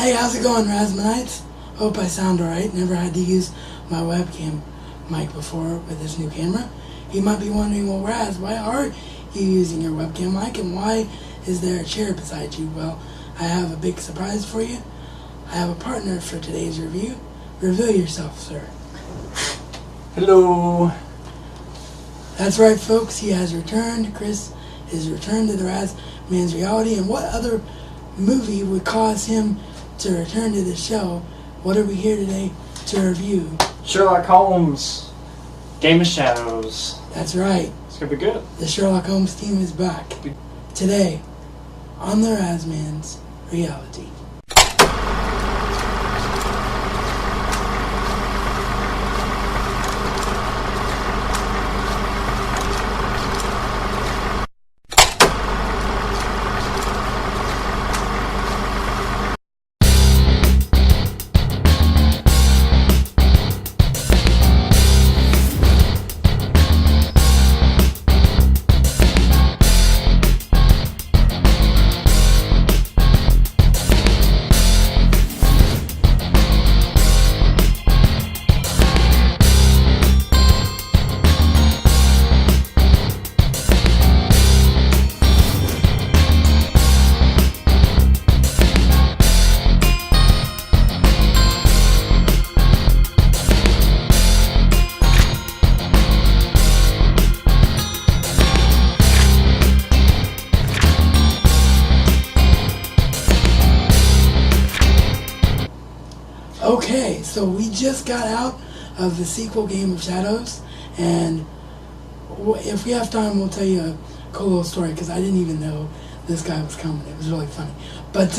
Hey, how's it going, Rasmanites? Hope I sound alright. Never had to use my webcam mic before with this new camera. You might be wondering, well, Raz, why are you using your webcam mic and why is there a chair beside you? Well, I have a big surprise for you. I have a partner for today's review. Reveal yourself, sir. Hello. That's right, folks. He has returned. Chris is returned to the Raz Man's reality. And what other movie would cause him to return to the show? What are we here today to review? Sherlock Holmes, Game of Shadows. That's right. It's gonna be good. The Sherlock Holmes team is back. Today, on the Raz Man's reality. Okay, so we just got out of the sequel Game of Shadows, and if we have time, we'll tell you a cool little story, because I didn't even know this guy was coming. It was really funny. But,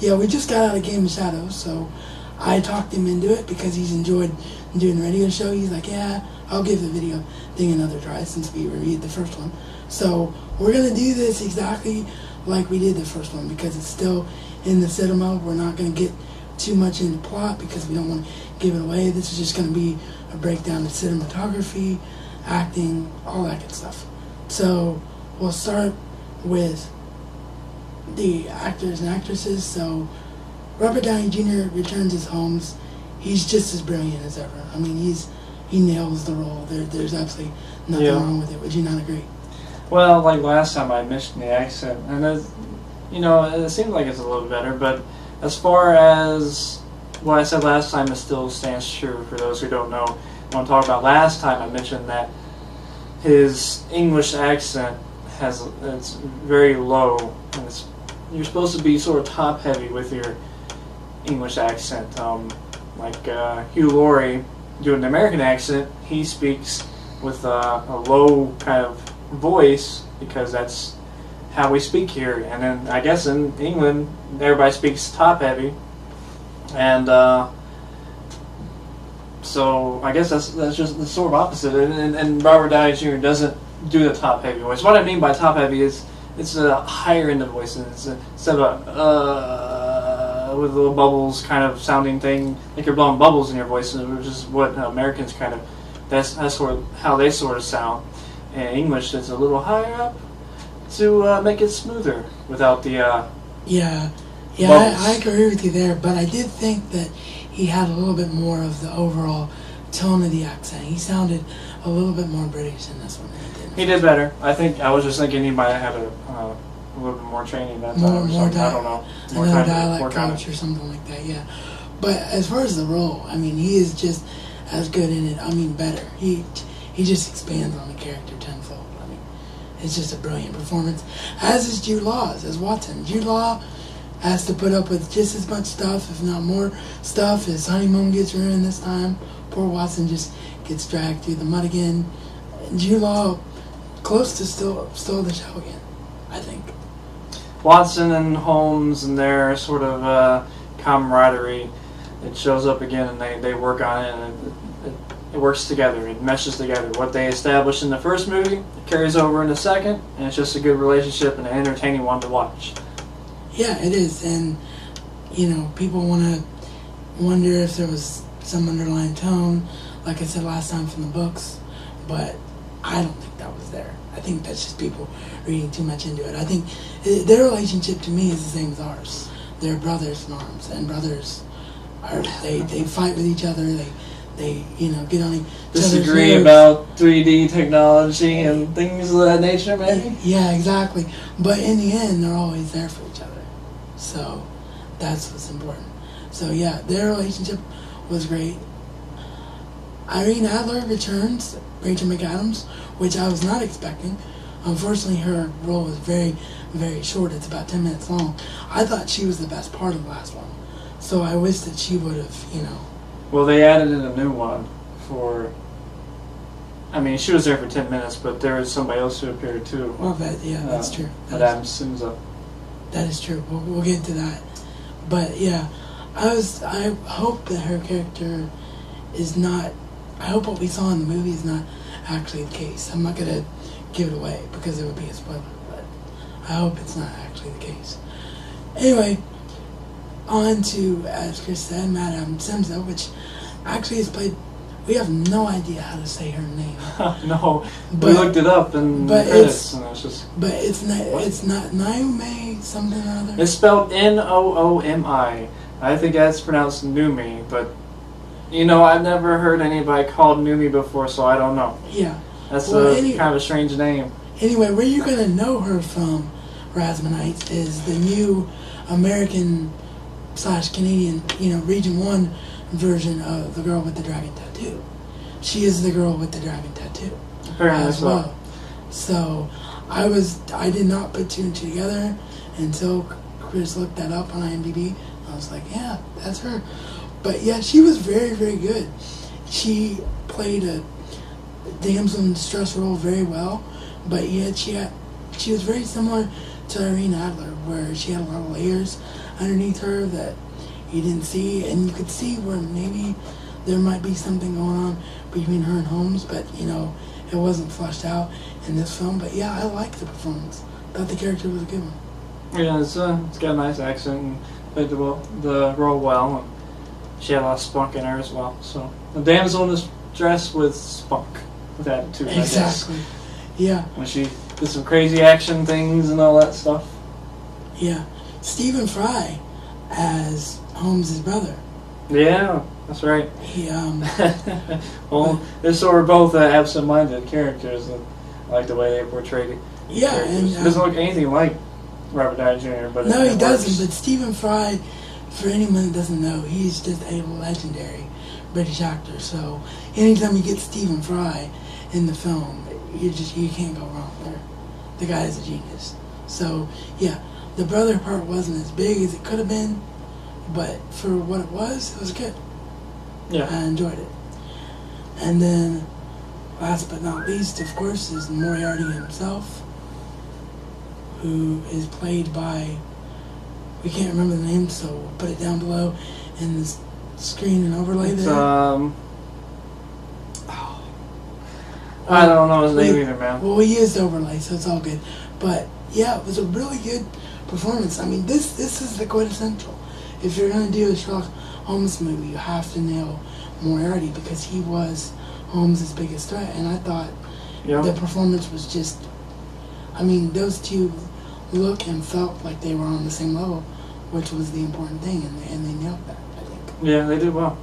yeah, we just got out of Game of Shadows, so I talked him into it because he's enjoyed doing the radio show. He's like, yeah, I'll give the video thing another try since we reviewed the first one. So we're going to do this exactly like we did the first one because it's still in the cinema. We're not going to get too much into plot because we don't want to give it away. This is just going to be a breakdown of cinematography, acting, all that good stuff. So we'll start with the actors and actresses. So Robert Downey Jr. returns as Holmes. He's just as brilliant as ever. I mean, he nails the role. There's absolutely nothing wrong with it. Would you not agree? Well, like last time I mentioned the accent, and it seems like it's a little better, but as far as what I said last time, it still stands true for those who don't know. When I'm talking about last time, I mentioned that his English accent it's very low, and you're supposed to be sort of top heavy with your English accent. Hugh Laurie doing the American accent, he speaks with a low kind of voice because that's how we speak here. And then I guess in England everybody speaks top heavy, and so I guess that's just the sort of opposite. And Robert Downey Jr. doesn't do the top heavy voice. What I mean by top heavy is it's a higher end of voice. Instead of with little bubbles kind of sounding thing, like you're blowing bubbles in your voice, which is what Americans kind of, that's sort of how they sort of sound. In English, it's a little higher up to make it smoother without the I agree with you there, but I did think that he had a little bit more of the overall tone of the accent. He sounded a little bit more British in this one than he did. He did better. I think I was just thinking he might have had a little bit more training that time. I don't know. Another dialect coach or something like that, yeah. But as far as the role, I mean, he is just as good in it. I mean, better. He just expands on the character tenfold. I mean, it's just a brilliant performance. As is Jude Law as Watson. Jude Law has to put up with just as much stuff, if not more stuff. His honeymoon gets ruined this time. Poor Watson just gets dragged through the mud again. Jude Law close to still the show again, I think. Watson and Holmes and their sort of camaraderie, it shows up again, and they work on it, and it works together. It meshes together. What they established in the first movie, it carries over in the second, and it's just a good relationship and an entertaining one to watch. Yeah, it is, and people want to wonder if there was some underlying tone, like I said last time, from the books, but I don't think that was there. I think that's just people reading too much into it. I think their relationship to me is the same as ours. they're brothers in arms, and brothers are they fight with each other. They get on each other's Disagree nerves. about 3D technology and things of that nature, maybe? Yeah, exactly. But in the end, they're always there for each other. So that's what's important. So yeah, their relationship was great. Irene Adler returns, Rachel McAdams, which I was not expecting. Unfortunately, her role was very, very short. It's about 10 minutes long. I thought she was the best part of the last one. So I wish that she would have, Well, they added in a new one for... I mean, she was there for 10 minutes, but there was somebody else who appeared too. Well, that's true. Madame Simza. That is true. We'll get to that. But yeah, I hope that her character is not... I hope what we saw in the movie is not actually the case. I'm not going to give it away because it would be a spoiler, but I hope it's not actually the case. Anyway, on to, as Chris said, Madame Simza, which actually is played... We have no idea how to say her name. No, we looked it up in the credits, and it's just... But it's not Naomi something or other? It's spelled Noomi. I think that's pronounced Numi, but... I've never heard anybody called Numi before, so I don't know. Yeah. That's kind of a strange name. Anyway, where you're going to know her from, Rasmanites, is the new American/Canadian, Region 1 version of the girl with the dragon tattoo. She is the girl with the dragon tattoo. Apparently as well. So, I did not put two and two together until Chris looked that up on IMDb. I was like, yeah, that's her. But yeah, she was very, very good. She played a damsel in distress role very well, but yet she was very similar to Irene Adler, where she had a lot of layers underneath her that you didn't see, and you could see where maybe there might be something going on between her and Holmes, but it wasn't fleshed out in this film. But yeah, I liked the performance. Thought the character was a good one. Yeah, it's got a nice accent and played the role well. And she had a lot of spunk in her as well. So a damsel in distress with spunk, with attitude. Exactly. I guess. Yeah. When she did some crazy action things and all that stuff. Yeah. Stephen Fry as Holmes' brother. Yeah, that's right. He well, so we're both absent-minded characters, and I like the way they portrayed it. Yeah, and it doesn't look anything like Robert Downey Jr. But no, he doesn't. But Stephen Fry, for anyone that doesn't know, he's just a legendary British actor. So anytime you get Stephen Fry in the film, you can't go wrong there. The guy is a genius. So yeah, the brother part wasn't as big as it could have been, but for what it was good. Yeah, I enjoyed it. And then, last but not least, of course, is Moriarty himself, who is played by, we can't remember the name, so we'll put it down below in the screen and overlay there. I don't know his name either, man. Well, we used overlay, so it's all good. But yeah, it was a really good performance. I mean, this is the quintessential. If you're going to do a Sherlock Holmes movie, you have to nail Moriarty because he was Holmes' biggest threat. And I thought the performance was just, I mean, those two look and felt like they were on the same level, which was the important thing, and they nailed that, I think. Yeah, they did well.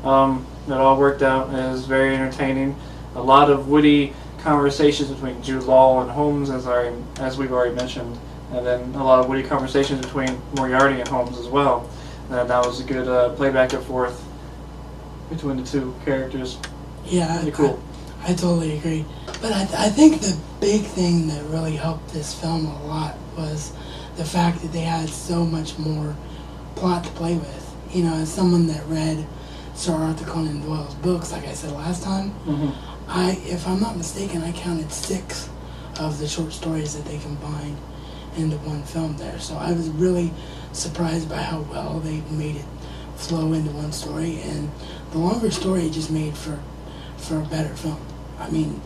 It all worked out. It was very entertaining. A lot of witty conversations between Jude Law and Holmes, as we've already mentioned, and then a lot of witty conversations between Moriarty and Holmes as well. And that was a good play back and forth between the two characters. Yeah, pretty cool. I totally agree. But I think the big thing that really helped this film a lot was the fact that they had so much more plot to play with. As someone that read Sir Arthur Conan Doyle's books, like I said last time, if I'm not mistaken, I counted 6 of the short stories that they combined into one film there. So I was really surprised by how well they made it flow into one story, and the longer story just made for a better film. I mean,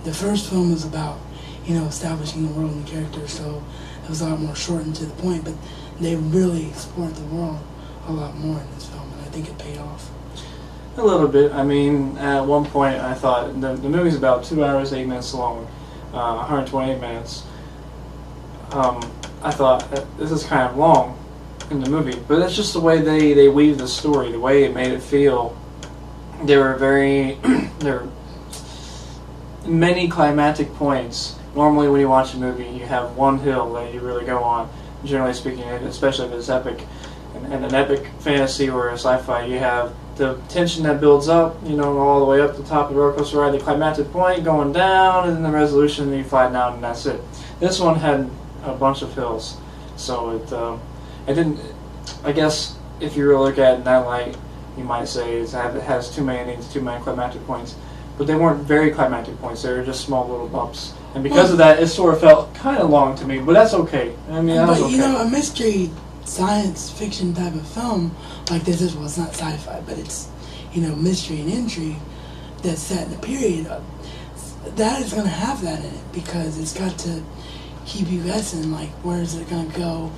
the first film was about, establishing the world and the characters, so it was a lot more short and to the point, but they really explored the world a lot more in this film, and I think it paid off. A little bit. I mean, at one point I thought, the movie's about 2 hours, 8 minutes long, 128 minutes. I thought, this is kind of long in the movie. But that's just the way they weave the story, the way it made it feel. There were there were many climactic points. Normally when you watch a movie, you have one hill that you really go on, generally speaking, especially if it's epic. And an epic fantasy or a sci-fi, you have the tension that builds up, all the way up the top of the roller coaster ride, the climactic point, going down, and then the resolution, and you fly down, and that's it. This one had a bunch of hills, so it didn't. I guess if you really look at it in that light, you might say it has too many endings, too many climactic points, but they weren't very climactic points. They were just small little bumps, and because of that, it sort of felt kind of long to me. But that's okay. I mean, that was okay. A mystery science fiction type of film like this is, well, it's not sci-fi, but it's mystery and intrigue that's set in a period of that is going to have that in it, because it's got to keep you guessing, like, where is it going to go,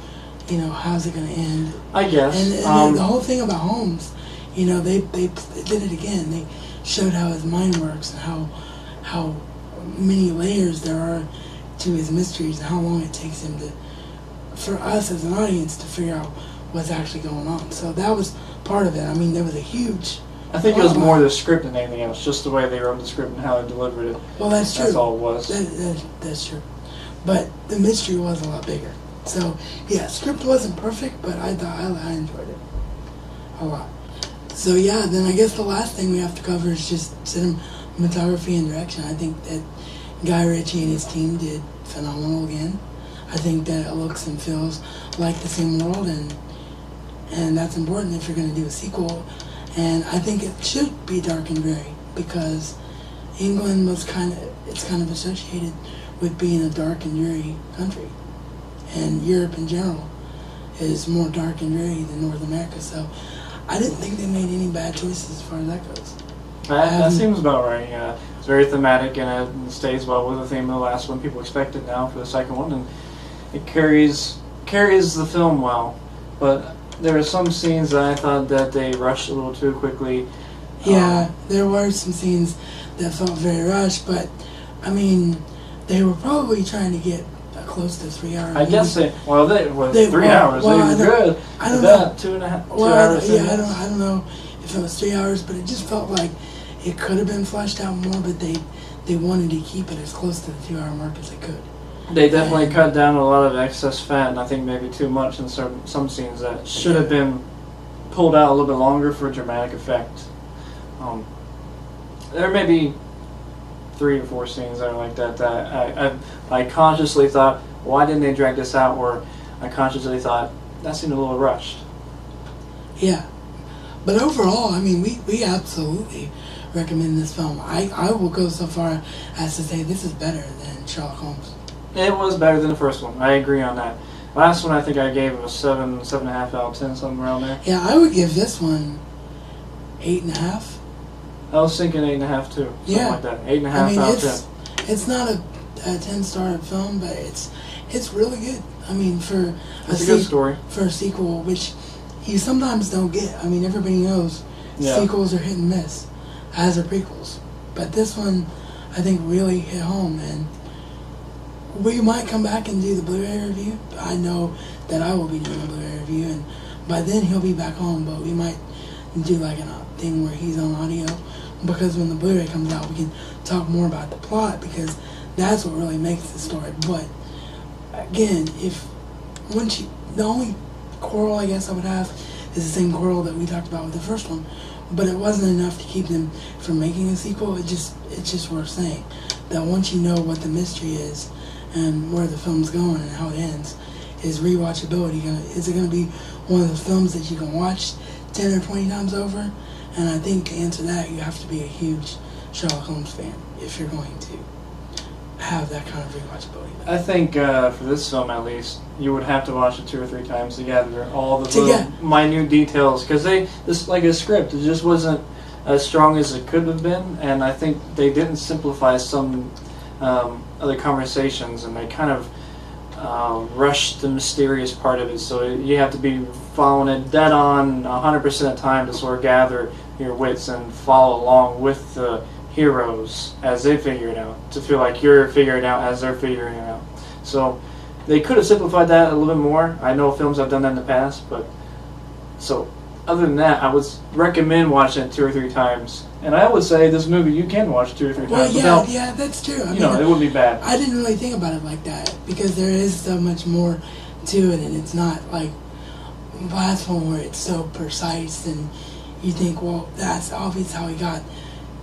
how's it going to end, I guess. And the whole thing about Holmes, they did it again. They showed how his mind works and how many layers there are to his mysteries and how long it takes him for us as an audience to figure out what's actually going on. So that was part of it. I mean, there was a huge... I think it was more the script than anything else, just the way they wrote the script and how they delivered it. Well, that's true. That's all it was. That's true. But the mystery was a lot bigger. So, yeah, script wasn't perfect, but I thought I enjoyed it a lot. So, yeah, then I guess the last thing we have to cover is just cinematography and direction. I think that Guy Ritchie and his team did phenomenal again. I think that it looks and feels like the same world, and that's important if you're going to do a sequel. And I think it should be dark and dreary, because England was kind of associated with being a dark and dreary country, and Europe in general is more dark and dreary than North America. So I didn't think they made any bad choices as far as that goes. That seems about right. Yeah, it's very thematic, and it stays well with the theme of the last one. People expect it now for the second one, and it carries the film well. But there are some scenes that I thought that they rushed a little too quickly. Yeah, there were some scenes that felt very rushed, but I mean, they were probably trying to get close to 3 hours. I guess they 3 hours. They were good. I don't know. 2.5 hours. Yeah, I don't know if it was 3 hours, but it just felt like it could have been fleshed out more. But they wanted to keep it as close to the 2 hour mark as they could. They definitely cut down a lot of excess fat, and I think maybe too much in some scenes that should have been pulled out a little bit longer for dramatic effect. There may be 3 or 4 scenes that are like that I consciously thought, why didn't they drag this out? Or I consciously thought, that seemed a little rushed. Yeah. But overall, I mean, we absolutely recommend this film. I will go so far as to say this is better than Sherlock Holmes. It was better than the first one. I agree on that. Last one I think I gave a 7.5 out of 10, something around there. Yeah, I would give this one 8.5. I was thinking 8.5 too. Something like that. 8.5 out of 10. It's not a 10-star film, but it's really good. I mean, for it's a good story. For a sequel, which you sometimes don't get. I mean, everybody knows sequels are hit and miss, as are prequels. But this one, I think, really hit home, and we might come back and do the Blu-ray review. I know that I will be doing a Blu-ray review, and by then he'll be back home, but we might do like a thing where he's on audio, because when the Blu-ray comes out, we can talk more about the plot, because that's what really makes the story. But again, the only quarrel I guess I would have is the same quarrel that we talked about with the first one, but it wasn't enough to keep them from making a sequel. It's just worth saying that once you know what the mystery is and where the film's going and how it ends, is rewatchability is it going to be one of the films that you can watch 10 or 20 times over? And I think to answer that, you have to be a huge Sherlock Holmes fan if you're going to have that kind of rewatchability. I think for this film, at least, you would have to watch it 2 or 3 times to gather all the little minute details, because this like a script, it just wasn't as strong as it could have been, and I think they didn't simplify some other conversations, and they kind of rushed the mysterious part of it, so you have to be following it dead on 100% of the time to sort of gather your wits and follow along with the heroes as they figure it out, to feel like you're figuring it out as they're figuring it out. So They could have simplified that a little bit more. I know films have done that in the past, but so other than that, I would recommend watching it 2 or 3 times. And I would say this movie you can watch 2 or 3 Well, times. yeah, that's true. I mean, it wouldn't be bad. I didn't really think about it like that because there is so much more to it, and it's not like last one where it's so precise and you think, well, that's obvious how he got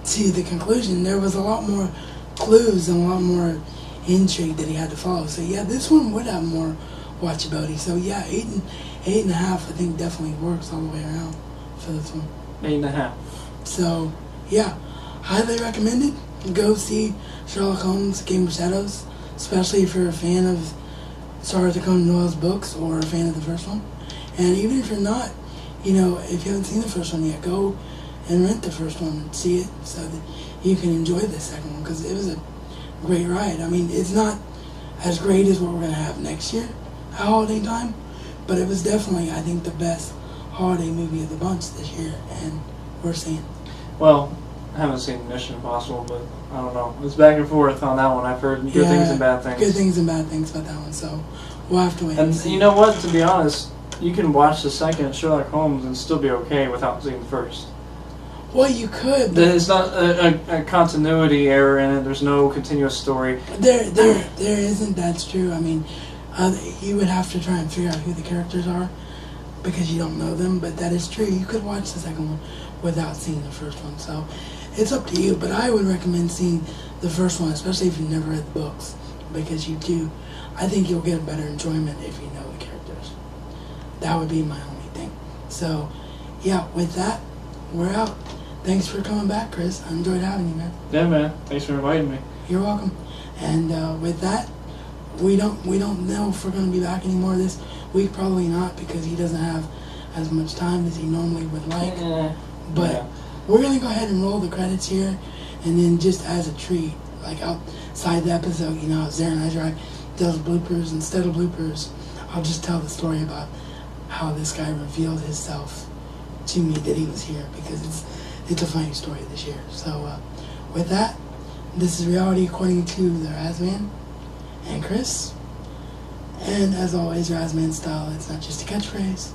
to the conclusion. There was a lot more clues and a lot more intrigue that he had to follow. So yeah, this one would have more watchability. So yeah, 8.5 I think definitely works all the way around for this one. 8.5. So yeah, highly recommended. Go see Sherlock Holmes, Game of Shadows, especially if you're a fan of Sir Arthur Conan Doyle's books or a fan of the first one. And even if you're not, if you haven't seen the first one yet, go and rent the first one and see it so that you can enjoy the second one, because it was a great ride. I mean, it's not as great as what we're going to have next year at holiday time, but it was definitely, I think, the best holiday movie of the bunch this year, and we're seeing. Well, I haven't seen Mission Impossible, but I don't know. It's back and forth on that one. I've heard good things and bad things. Good things and bad things about that one, so we'll have to wait and see. You know what, to be honest, you can watch the second Sherlock Holmes and still be okay without seeing the first. Well, you could. There's not a continuity error in it. There's no continuous story. There isn't. That's true. I mean, you would have to try and figure out who the characters are because you don't know them. But that is true. You could watch the second one without seeing the first one. So it's up to you. But I would recommend seeing the first one, especially if you've never read the books, because you do. I think you'll get a better enjoyment if you know the characters. That would be my only thing. So, yeah, with that, we're out. Thanks for coming back, Chris. I enjoyed having you, man. Yeah, man. Thanks for inviting me. You're welcome. And with that, we don't know if we're going to be back anymore this week. Probably not, because he doesn't have as much time as he normally would like. But we're going to go ahead and roll the credits here, and then just as a treat, like outside the episode, I was there and I those bloopers. Instead of bloopers, I'll just tell the story about how this guy revealed himself to me that he was here, because it's a funny story this year. So with that, this is Reality According to the Razman and Chris. And as always, Razman style, it's not just a catchphrase,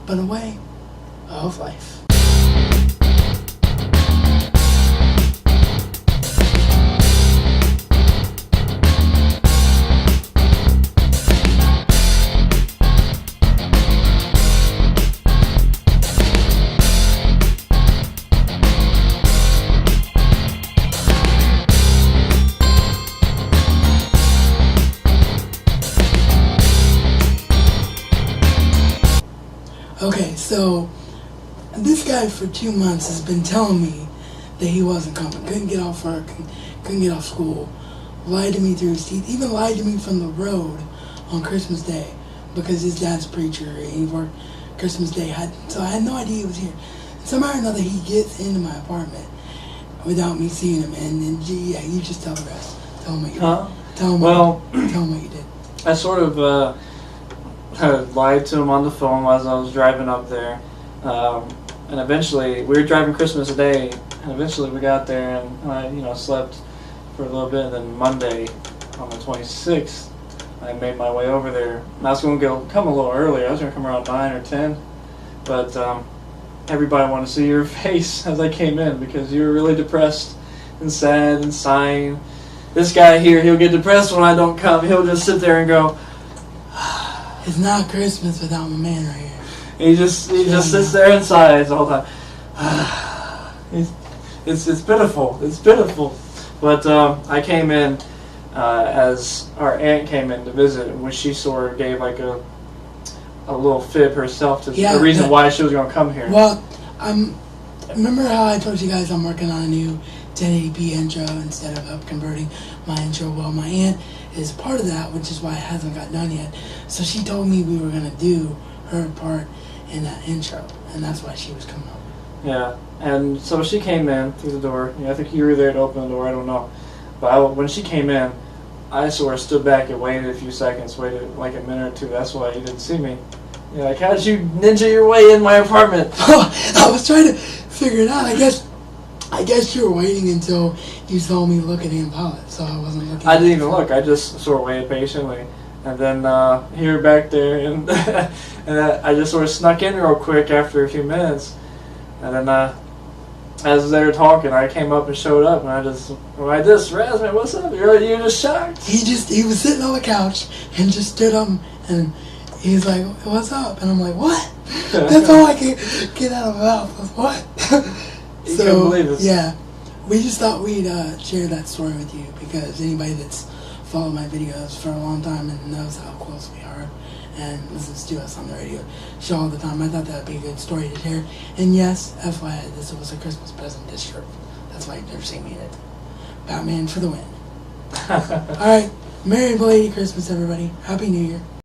but a way of life. Okay, so this guy for 2 months has been telling me that he wasn't coming. Couldn't get off work, couldn't get off school. Lied to me through his teeth. Even lied to me from the road on Christmas Day, because his dad's a preacher and he worked Christmas Day. So I had no idea he was here. Somehow or another, he gets into my apartment without me seeing him. And then, yeah, you just tell the rest. Tell him what you did. Tell him what you did. I sort of lied to him on the phone as I was driving up there, and eventually we were driving Christmas Day, and eventually we got there, and I slept for a little bit, and then Monday on the 26th I made my way over there. And I was going to come a little earlier. I was going to come around 9 or 10, but everybody wanted to see your face as I came in, because you were really depressed and sad and sighing. This guy here, he'll get depressed when I don't come. He'll just sit there and go, it's not Christmas without my man right here. He just sits there and sighs all the time. It's pitiful. It's pitiful. But I came in as our aunt came in to visit, and when she sort of gave like a little fib herself to the reason why she was going to come here. Well, remember how I told you guys I'm working on a new 1080p intro instead of converting my intro? Well, my aunt is part of that, which is why it hasn't got done yet. So she told me we were going to do her part in that intro, and that's why she was coming over. Yeah, and so she came in through the door. I think you were there to open the door, I don't know. But when she came in, I sort of stood back and waited a few seconds, waited like a minute or two. That's why you didn't see me. You're like, how did you ninja your way in my apartment? I was trying to figure it out. I guess you were waiting until you saw me look at Aunt Paulette, so I wasn't looking. I didn't even look. I just sort of waited patiently. And then here back there, and and I just sort of snuck in real quick after a few minutes, and then as they were talking, I came up and showed up, and I just Razman, what's up? You're just shocked? He was sitting on the couch and just stood up and he's like, what's up? And I'm like, what? That's all I can get out of my mouth was what? You couldn't believe it. Yeah, we just thought we'd share that story with you because anybody that's followed my videos for a long time and knows how close we are and listens to us on the radio show all the time, I thought that would be a good story to share. And yes, FYI, this was a Christmas present, this shirt. That's why you've never seen me in it. Batman for the win. Alright, Merry belated Christmas, everybody. Happy New Year.